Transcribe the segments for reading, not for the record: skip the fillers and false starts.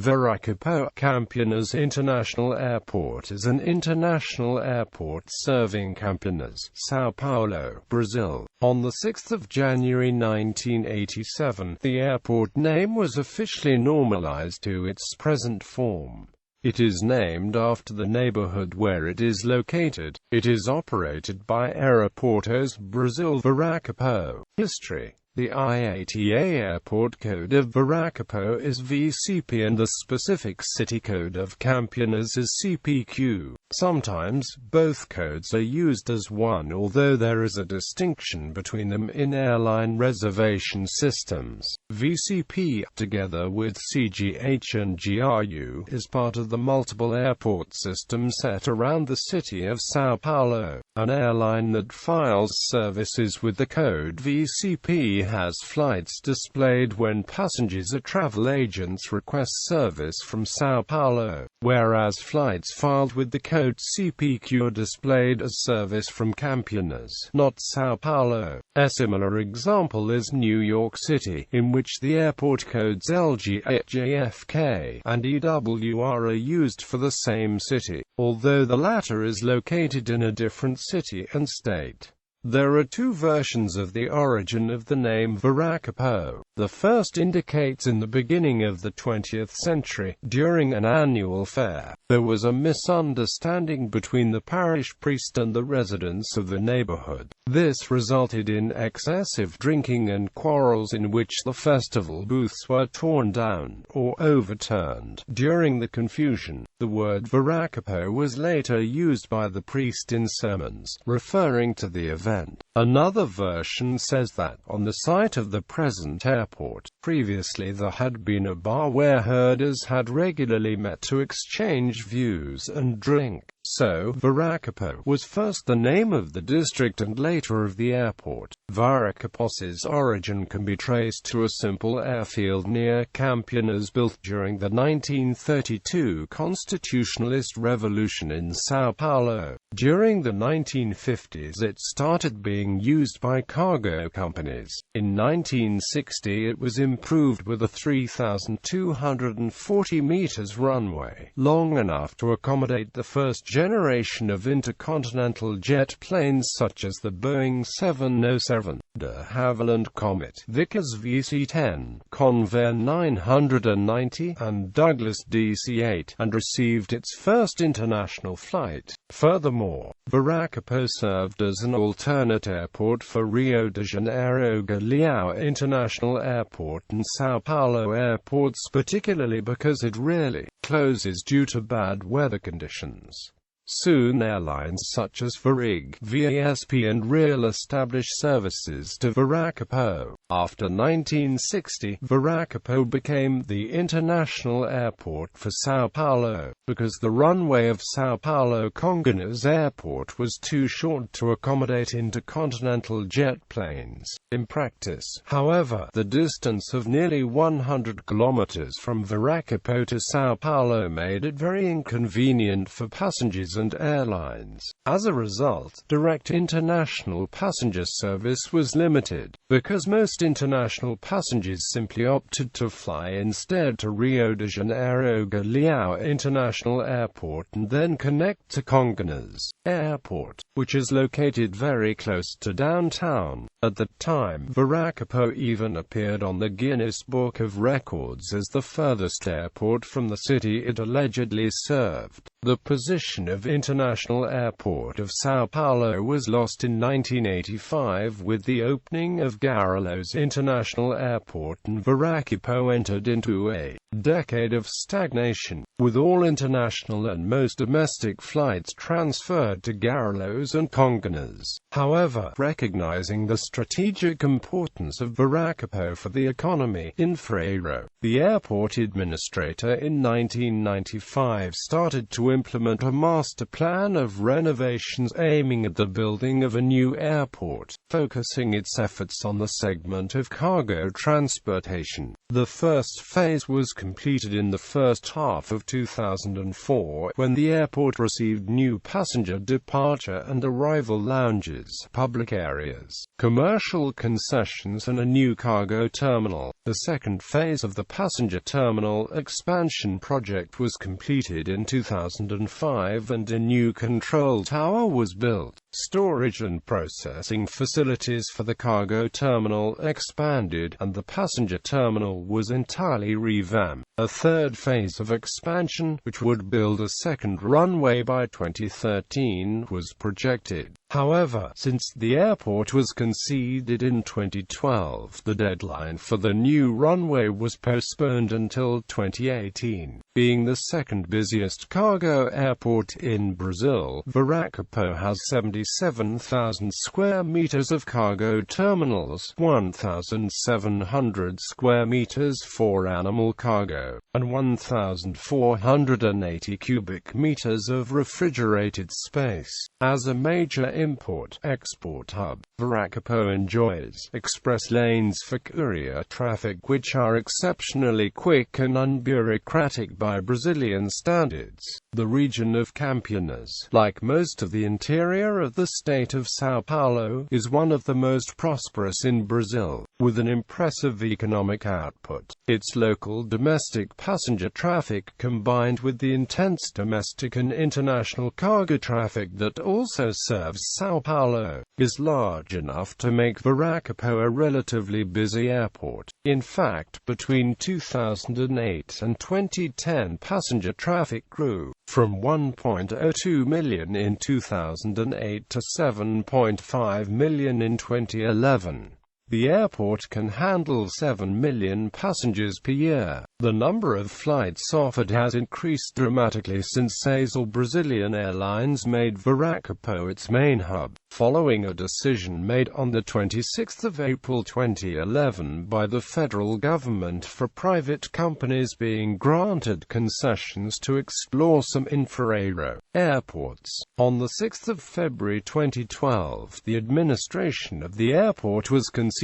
Viracopos. Campinas International Airport is an international airport serving Campinas, São Paulo, Brazil. On 6 January 1987, the airport name was officially normalized to its present form. It is named after the neighborhood where it is located. It is operated by Aeroportos Brasil Viracopos. History. The IATA airport code of Viracopos is VCP and the specific city code of Campinas is CPQ. Sometimes, both codes are used as one, although there is a distinction between them in airline reservation systems. VCP, together with CGH and GRU, is part of the multiple airport system set around the city of São Paulo. An airline that files services with the code VCP has flights displayed when passengers or travel agents request service from São Paulo, whereas flights filed with the code CPQ are displayed as service from Campinas, not São Paulo. A similar example is New York City, in which the airport codes LGA-JFK and EWR are used for the same city, although the latter is located in a different city and state. There are two versions of the origin of the name Viracopos. The first indicates in the beginning of the 20th century, during an annual fair, there was a misunderstanding between the parish priest and the residents of the neighborhood. This resulted in excessive drinking and quarrels in which the festival booths were torn down, or overturned. During the confusion, the word Viracopos was later used by the priest in sermons, referring to the event. Another version says that, on the site of the present airport, previously there had been a bar where herders had regularly met to exchange views and drink. So, Viracopos was first the name of the district and later of the airport. Viracopos's origin can be traced to a simple airfield near Campinas built during the 1932 Constitutionalist Revolution in São Paulo. During the 1950s it started being used by cargo companies. In 1960 it was improved with a 3,240 meters runway, long enough to accommodate the first generation of intercontinental jet planes such as the Boeing 707, de Havilland Comet, Vickers VC-10, Convair 990, and Douglas DC-8, and received its first international flight. Furthermore, Viracopos served as an alternate airport for Rio de Janeiro Galeão International Airport and São Paulo airports, particularly because it rarely closes due to bad weather conditions. Soon airlines such as Varig, VASP and Real established services to Viracopos. After 1960, Viracopos became the international airport for São Paulo, because the runway of São Paulo Congonhas Airport was too short to accommodate intercontinental jet planes. In practice, however, the distance of nearly 100 kilometers from Viracopos to São Paulo made it very inconvenient for passengers and airlines. As a result, direct international passenger service was limited, because most international passengers simply opted to fly instead to Rio de Janeiro Galeão International Airport and then connect to Congonhas Airport, which is located very close to downtown. At the time, Viracopos even appeared on the Guinness Book of Records as the furthest airport from the city it allegedly served. The position of International Airport of São Paulo was lost in 1985 with the opening of Guarulhos International Airport, and Viracopos entered into a decade of stagnation, with all international and most domestic flights transferred to Guarulhos and Congonhas. However, recognizing the strategic importance of Viracopos for the economy, Infraero, the airport administrator, in 1995 started to implement a master plan of renovations aiming at the building of a new airport, focusing its efforts on the segment of cargo transportation. The first phase was completed in the first half of of 2004, when the airport received new passenger departure and arrival lounges, public areas, commercial concessions and a new cargo terminal. The second phase of the passenger terminal expansion project was completed in 2005 and a new control tower was built. Storage and processing facilities for the cargo terminal expanded, and the passenger terminal was entirely revamped. A third phase of expansion, which would build a second runway by 2013, was projected. However, since the airport was conceded in 2012, the deadline for the new runway was postponed until 2018. Being the second busiest cargo airport in Brazil, Viracopos has 77,000 square meters of cargo terminals, 1,700 square meters for animal cargo, and 1,480 cubic meters of refrigerated space. As a major import-export hub, Viracopos enjoys express lanes for courier traffic which are exceptionally quick and unbureaucratic by Brazilian standards. The region of Campinas, like most of the interior of the state of São Paulo, is one of the most prosperous in Brazil, with an impressive economic output. Its local domestic passenger traffic, combined with the intense domestic and international cargo traffic that also serves São Paulo, is large enough to make Viracopos a relatively busy airport. In fact, between 2008 and 2010, passenger traffic grew from 1.02 million in 2008 to 7.5 million in 2011. The airport can handle 7 million passengers per year. The number of flights offered has increased dramatically since Azul Brazilian Airlines made Viracopos its main hub, following a decision made on the 26th of April 2011 by the federal government for private companies being granted concessions to explore some infra-aero airports. On the 6th of February 2012, the administration of the airport was conceded,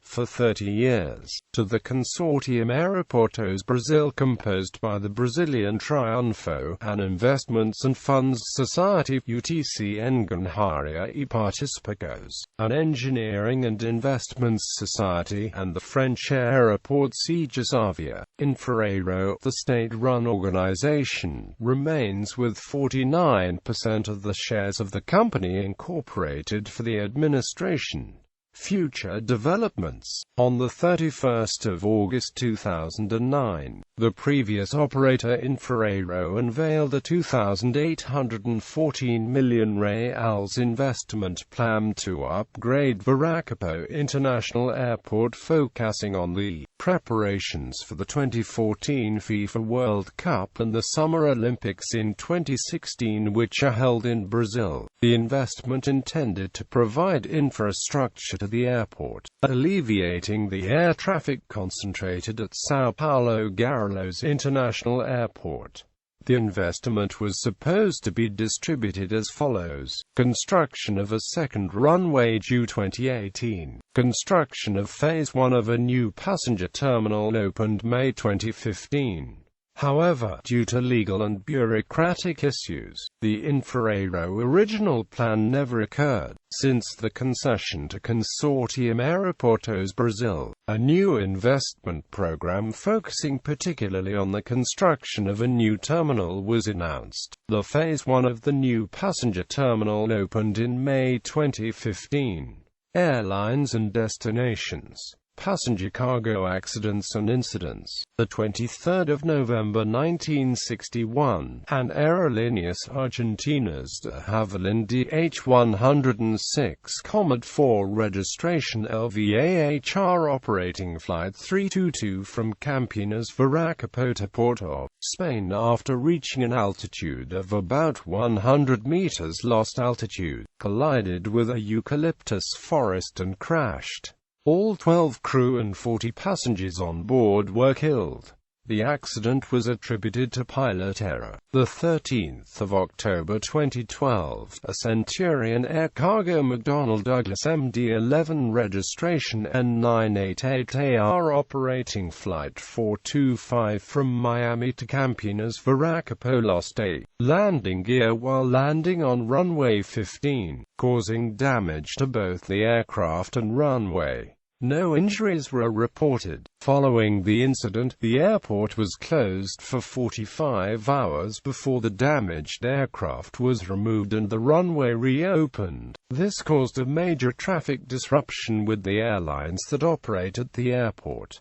for 30 years, to the consortium Aeroportos Brasil, composed by the Brazilian Triunfo, an investments and funds society, UTC Engenharia e Participações, an engineering and investments society, and the French Aeroports e Gesavia. Infra-Aero, the state-run organization, remains with 49% of the shares of the company incorporated for the administration. Future developments. On the 31st of August 2009, the previous operator Infra-Aero unveiled a 2,814 million reais investment plan to upgrade Viracopos International Airport, focusing on the preparations for the 2014 FIFA World Cup and the Summer Olympics in 2016, which are held in Brazil. The investment intended to provide infrastructure to the airport, alleviating the air traffic concentrated at São Paulo Guarulhos International Airport. The investment was supposed to be distributed as follows: construction of a second runway due 2018, construction of Phase 1 of a new passenger terminal opened May 2015. However, due to legal and bureaucratic issues, the Infra-Aero original plan never occurred. Since the concession to Consortium Aeroportos Brasil, a new investment program focusing particularly on the construction of a new terminal was announced. The Phase 1 of the new passenger terminal opened in May 2015. Airlines and destinations. Passenger cargo accidents and incidents. The 23rd of November 1961, an Aerolíneas Argentinas de Havilland DH-106 Comet 4 registration LVAHR operating Flight 322 from Campinas Viracopos to Porto, Spain, after reaching an altitude of about 100 meters lost altitude, collided with a eucalyptus forest and crashed. All 12 crew and 40 passengers on board were killed. The accident was attributed to pilot error. The 13th of October 2012, a Centurion Air Cargo McDonnell Douglas MD-11 registration N988AR operating Flight 425 from Miami to Campinas Viracopos lost a landing gear while landing on runway 15, causing damage to both the aircraft and runway. No injuries were reported. Following the incident, the airport was closed for 45 hours before the damaged aircraft was removed and the runway reopened. This caused a major traffic disruption with the airlines that operate at the airport.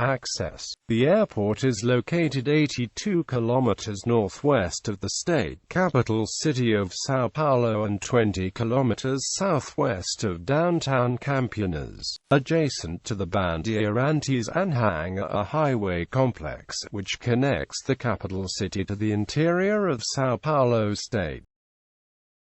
Access. The airport is located 82 kilometers northwest of the state capital city of São Paulo and 20 kilometers southwest of downtown Campinas, adjacent to the Bandeirantes and Hangar, a highway complex which connects the capital city to the interior of São Paulo state.